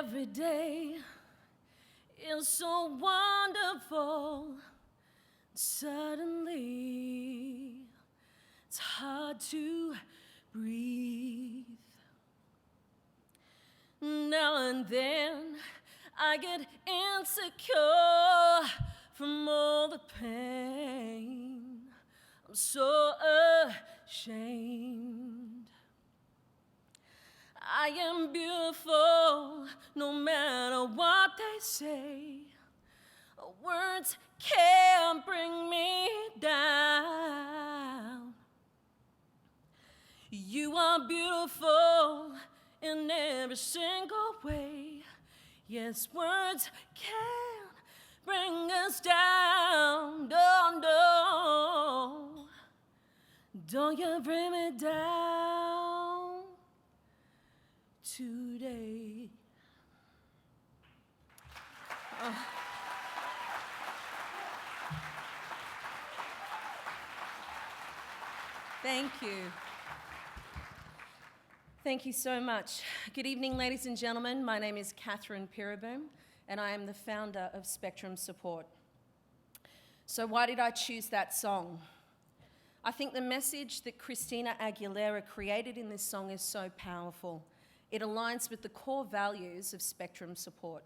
Every day is so wonderful. Suddenly, it's hard to breathe. Now and then, I get insecure from all the pain. I'm so ashamed. I am beautiful, no matter what they say. Words can't bring me down. You are beautiful in every single way. Yes, words can't bring us down. No, no. Don't you bring me down today. Oh. Thank you. Thank you so much. Good evening, ladies and gentlemen. My name is Kathrine Peereboom, and I am the founder of Spectrum Support. So why did I choose that song? I think the message that Christina Aguilera created in this song is so powerful. It aligns with the core values of Spectrum Support.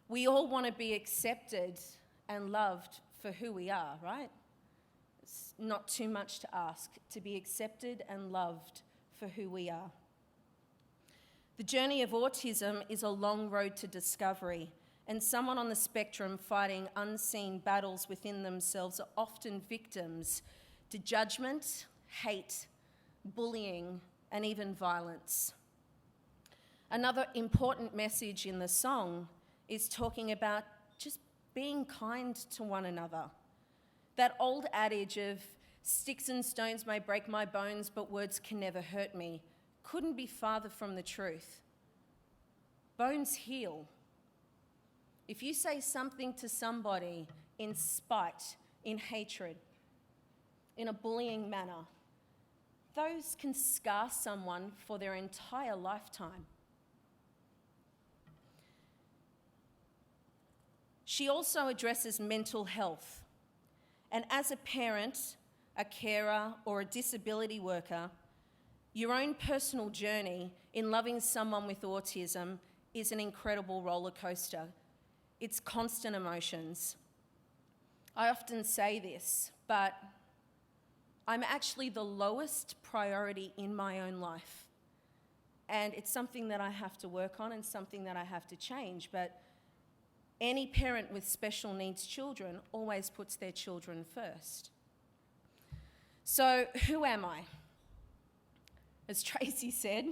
We all want to be accepted and loved for who we are, right? It's not too much to ask, to be accepted and loved for who we are. The journey of autism is a long road to discovery, and someone on the spectrum fighting unseen battles within themselves are often victims to judgment, hate, bullying, and even violence. Another important message in the song is talking about just being kind to one another. That old adage of sticks and stones may break my bones, but words can never hurt me, couldn't be farther from the truth. Bones heal. If you say something to somebody in spite, in hatred, in a bullying manner, those can scar someone for their entire lifetime. She also addresses mental health. And as a parent, a carer, or a disability worker, your own personal journey in loving someone with autism is an incredible roller coaster. It's constant emotions. I often say this, but I'm actually the lowest priority in my own life. And it's something that I have to work on and something that I have to change. But any parent with special needs children always puts their children first. So who am I? As Tracey said,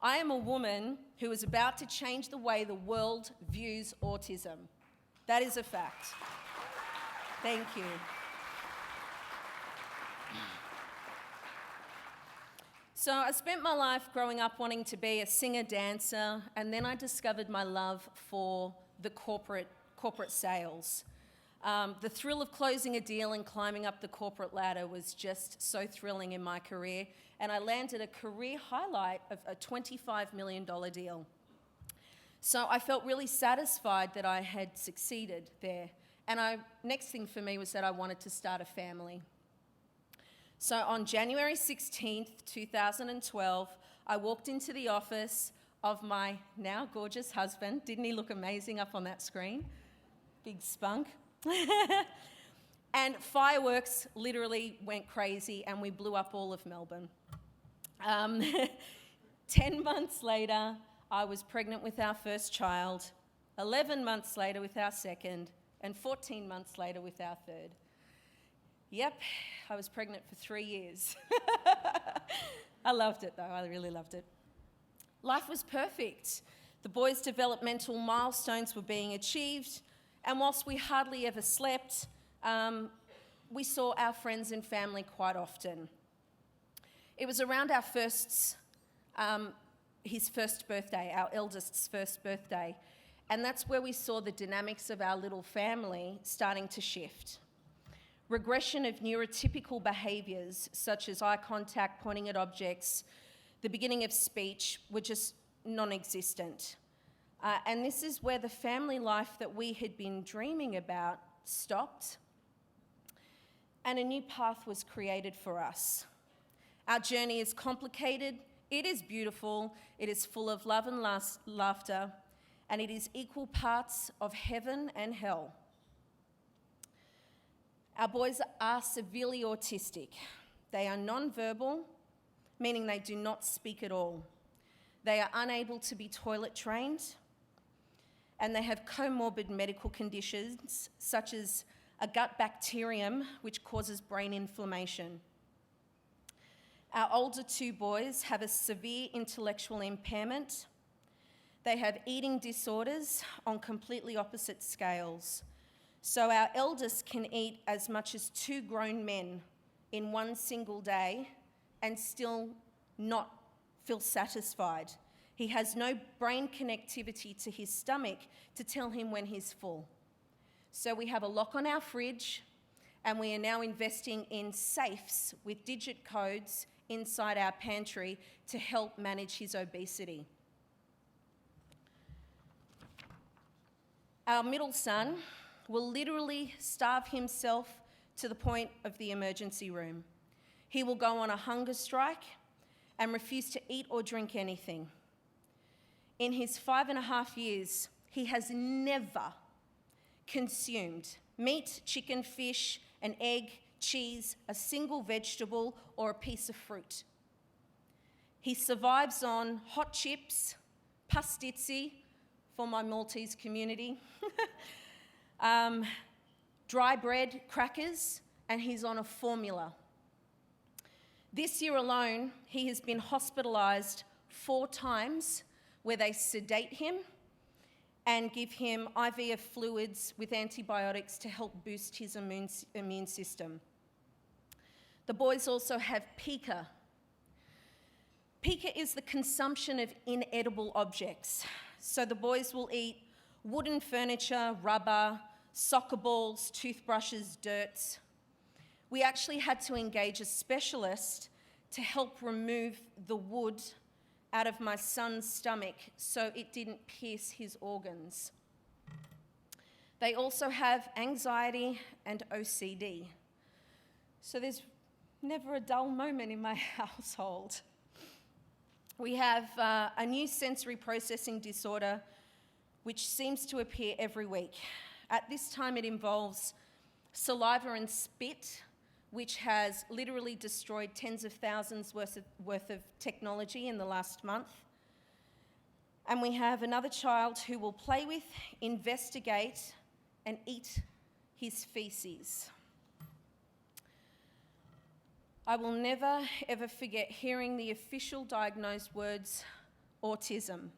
I am a woman who is about to change the way the world views autism. That is a fact. Thank you. So I spent my life growing up wanting to be a singer-dancer, and then I discovered my love for the corporate sales. The thrill of closing a deal and climbing up the corporate ladder was just so thrilling in my career, and I landed a career highlight of a $25 million deal. So I felt really satisfied that I had succeeded there, and next thing for me was that I wanted to start a family. So on January 16th, 2012, I walked into the office of my now gorgeous husband. Didn't he look amazing up on that screen? Big spunk. And fireworks literally went crazy and we blew up all of Melbourne. 10 months later, I was pregnant with our first child, 11 months later with our second, and 14 months later with our third. Yep, I was pregnant for 3 years. I loved it though, I really loved it. Life was perfect. The boys' developmental milestones were being achieved, and whilst we hardly ever slept, we saw our friends and family quite often. It was around our his first birthday, our eldest's first birthday, and that's where we saw the dynamics of our little family starting to shift. Regression of neurotypical behaviours such as eye contact, pointing at objects, the beginning of speech were just non-existent. And this is where the family life that we had been dreaming about stopped, and a new path was created for us. Our journey is complicated, it is beautiful, it is full of love and laughter, and it is equal parts of heaven and hell. Our boys are severely autistic. They are non-verbal, meaning they do not speak at all. They are unable to be toilet trained, and they have comorbid medical conditions such as a gut bacterium which causes brain inflammation. Our older two boys have a severe intellectual impairment. They have eating disorders on completely opposite scales. So our eldest can eat as much as 2 grown men in one single day and still not feel satisfied. He has no brain connectivity to his stomach to tell him when he's full. So we have a lock on our fridge, and we are now investing in safes with digit codes inside our pantry to help manage his obesity. Our middle son will literally starve himself to the point of the emergency room. He will go on a hunger strike and refuse to eat or drink anything. In his 5.5 years, he has never consumed meat, chicken, fish, an egg, cheese, a single vegetable, or a piece of fruit. He survives on hot chips, pastizzi for my Maltese community, dry bread, crackers, and he's on a formula. This year alone, he has been hospitalised 4 times where they sedate him and give him IVF fluids with antibiotics to help boost his immune system. The boys also have pica. Pica is the consumption of inedible objects. So the boys will eat wooden furniture, rubber, soccer balls, toothbrushes, dirt. We actually had to engage a specialist to help remove the wood out of my son's stomach so it didn't pierce his organs. They also have anxiety and OCD. So there's never a dull moment in my household. We have a new sensory processing disorder which seems to appear every week. At this time it involves saliva and spit, which has literally destroyed tens of thousands worth of technology in the last month. And we have another child who will play with, investigate, and eat his feces. I will never, ever forget hearing the official diagnosed words, autism.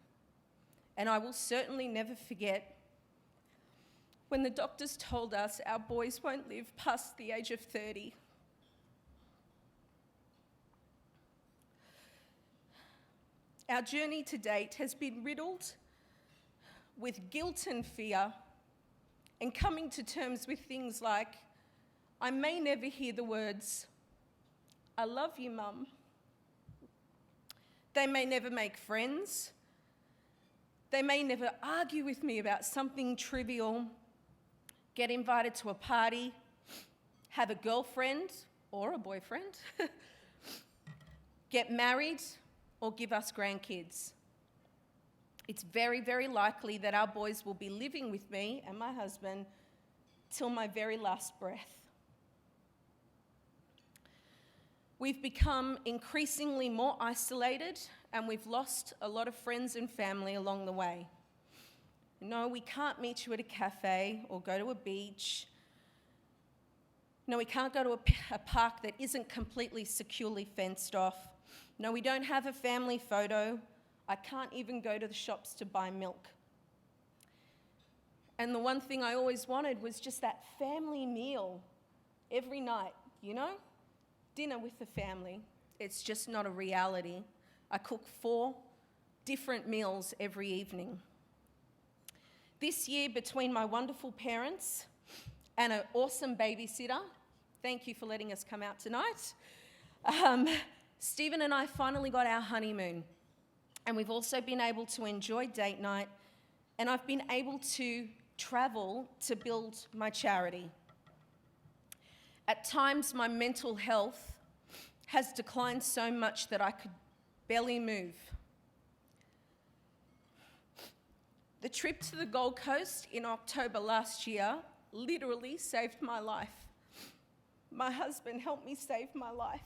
And I will certainly never forget when the doctors told us our boys won't live past the age of 30. Our journey to date has been riddled with guilt and fear, and coming to terms with things like, I may never hear the words, I love you, Mum. They may never make friends. They may never argue with me about something trivial, get invited to a party, have a girlfriend or a boyfriend, get married, or give us grandkids. It's very, very likely that our boys will be living with me and my husband till my very last breath. We've become increasingly more isolated, and we've lost a lot of friends and family along the way. No, we can't meet you at a cafe or go to a beach. No, we can't go to a park that isn't completely securely fenced off. No, we don't have a family photo. I can't even go to the shops to buy milk. And the one thing I always wanted was just that family meal every night, you know? Dinner with the family. It's just not a reality. I cook 4 different meals every evening. This year, between my wonderful parents and an awesome babysitter, thank you for letting us come out tonight, Stephen and I finally got our honeymoon. And we've also been able to enjoy date night, and I've been able to travel to build my charity. At times, my mental health has declined so much that I could barely move. The trip to the Gold Coast in October last year literally saved my life. My husband helped me save my life.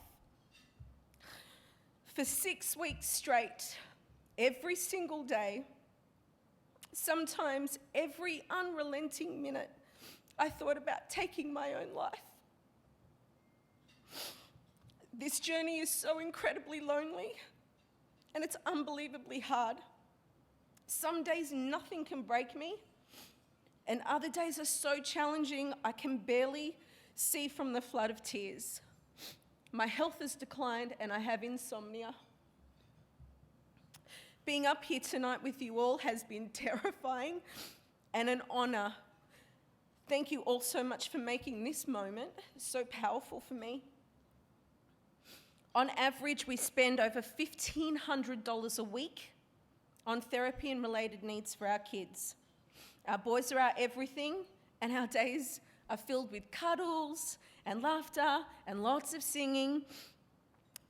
For 6 weeks straight, every single day, sometimes every unrelenting minute, I thought about taking my own life. This journey is so incredibly lonely, and it's unbelievably hard. Some days nothing can break me, and other days are so challenging I can barely see from the flood of tears. My health has declined and I have insomnia. Being up here tonight with you all has been terrifying and an honour. Thank you all so much for making this moment so powerful for me. On average, we spend over $1,500 a week on therapy and related needs for our kids. Our boys are our everything, and our days are filled with cuddles and laughter and lots of singing.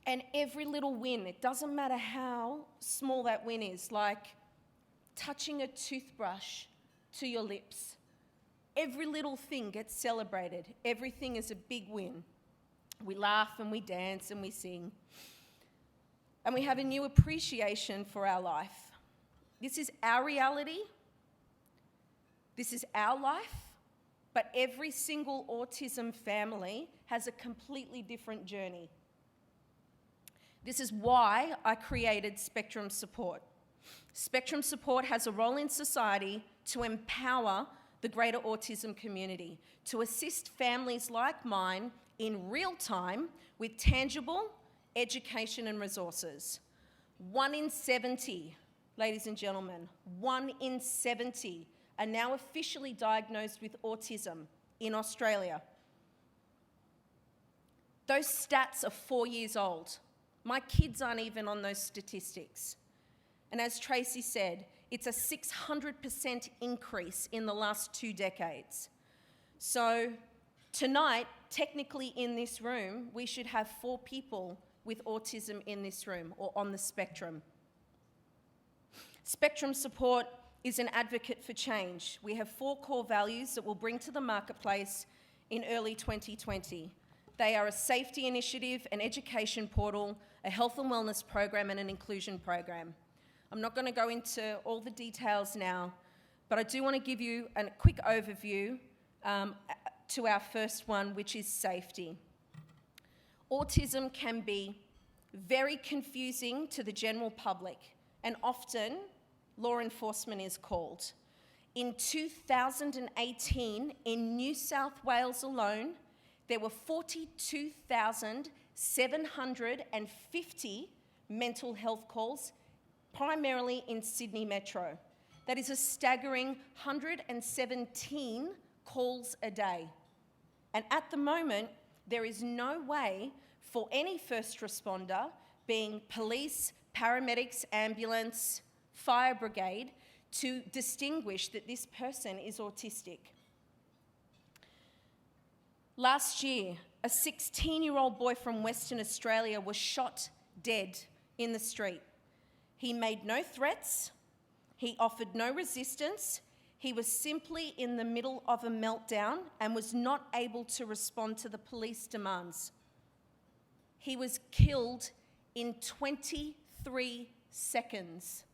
And every little win, it doesn't matter how small that win is, like touching a toothbrush to your lips. Every little thing gets celebrated. Everything is a big win. We laugh and we dance and we sing. And we have a new appreciation for our life. This is our reality. This is our life. But every single autism family has a completely different journey. This is why I created Spectrum Support. Spectrum Support has a role in society to empower the greater autism community, to assist families like mine in real time with tangible education and resources. 1 in 70, ladies and gentlemen, 1 in 70 are now officially diagnosed with autism in Australia. Those stats are 4 years old. My kids aren't even on those statistics. And as Tracey said, it's a 600% increase in the last 2 decades. So tonight, technically in this room, we should have 4 people with autism in this room or on the spectrum. Spectrum Support is an advocate for change. We have 4 core values that we'll bring to the marketplace in early 2020. They are a safety initiative, an education portal, a health and wellness program, and an inclusion program. I'm not going to go into all the details now, but I do want to give you a quick overview to our first one, which is safety. Autism can be very confusing to the general public, and often law enforcement is called. In 2018, in New South Wales alone, there were 42,750 mental health calls, primarily in Sydney Metro. That is a staggering 117 calls a day. And at the moment, there is no way for any first responder, being police, paramedics, ambulance, fire brigade, to distinguish that this person is autistic. Last year, a 16-year-old boy from Western Australia was shot dead in the street. He made no threats, he offered no resistance, he was simply in the middle of a meltdown and was not able to respond to the police demands. He was killed in 23 seconds.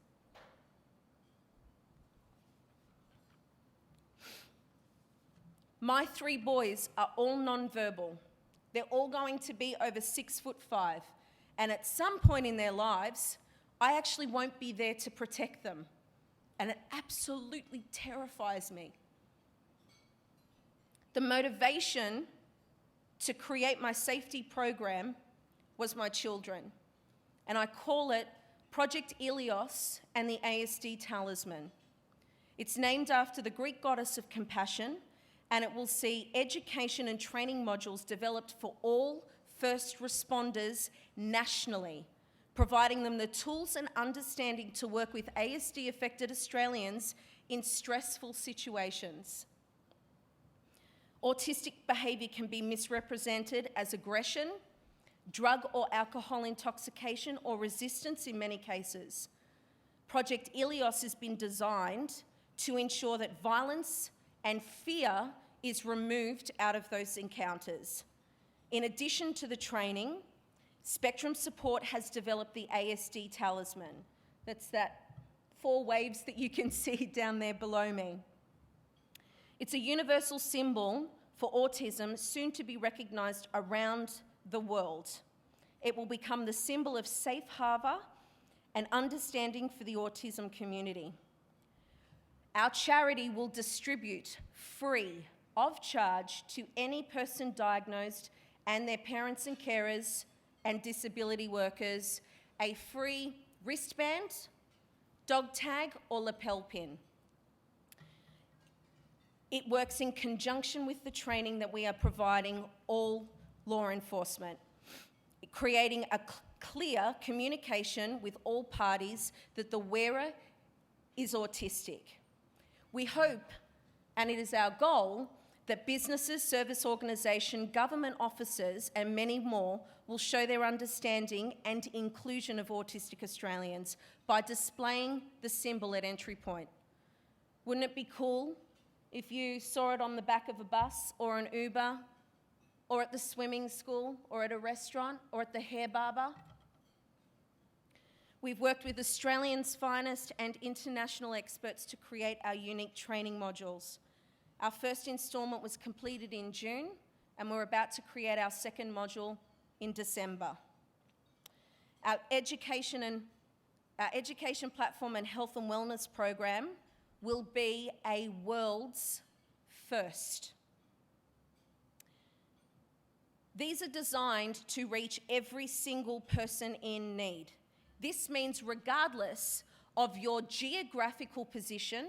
My 3 boys are all non-verbal. They're all going to be over 6'5", and at some point in their lives, I actually won't be there to protect them, and it absolutely terrifies me. The motivation to create my safety program was my children, and I call it Project Ilios and the Asd Talisman. It's named after the Greek goddess of compassion, and it will see education and training modules developed for all first responders nationally, providing them the tools and understanding to work with ASD-affected Australians in stressful situations. Autistic behaviour can be misrepresented as aggression, drug or alcohol intoxication, or resistance in many cases. Project Ilios has been designed to ensure that violence and fear is removed out of those encounters. In addition to the training, Spectrum Support has developed the Asd Talisman. That's that 4 waves that you can see down there below me. It's a universal symbol for autism, soon to be recognised around the world. It will become the symbol of safe harbour and understanding for the autism community. Our charity will distribute free of charge to any person diagnosed and their parents and carers and disability workers a free wristband, dog tag, or lapel pin. It works in conjunction with the training that we are providing all law enforcement, creating a clear communication with all parties that the wearer is autistic. We hope, and it is our goal, that businesses, service organisation, government officers and many more will show their understanding and inclusion of autistic Australians by displaying the symbol at entry point. Wouldn't it be cool if you saw it on the back of a bus or an Uber or at the swimming school or at a restaurant or at the hair barber? We've worked with Australians' finest and international experts to create our unique training modules. Our first instalment was completed in June, and we're about to create our second module in December. Our education platform and health and wellness program will be a world's first. These are designed to reach every single person in need. This means regardless of your geographical position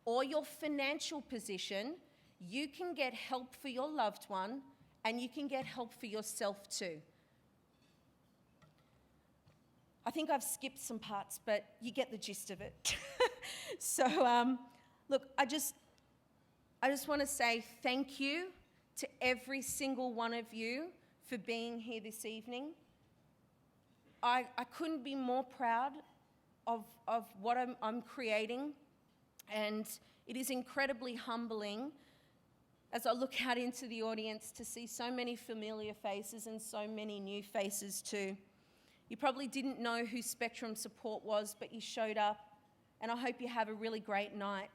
or your financial position, you can get help for your loved one and you can get help for yourself too. I think I've skipped some parts, but you get the gist of it. So, look, I just want to say thank you to every single one of you for being here this evening. I couldn't be more proud of what I'm creating, and it is incredibly humbling as I look out into the audience to see so many familiar faces and so many new faces too. You probably didn't know who Spectrum Support was, but you showed up, and I hope you have a really great night.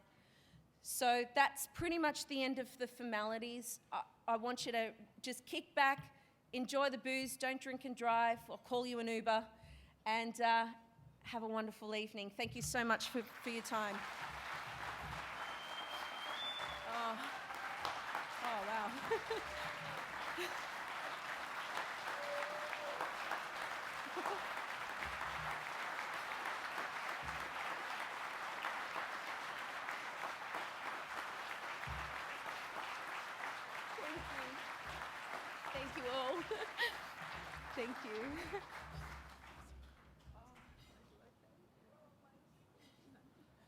So that's pretty much the end of the formalities. I want you to just kick back, enjoy the booze, don't drink and drive. I'll call you an Uber, and have a wonderful evening. Thank you so much for your time. Oh wow. Thank you all. Thank you.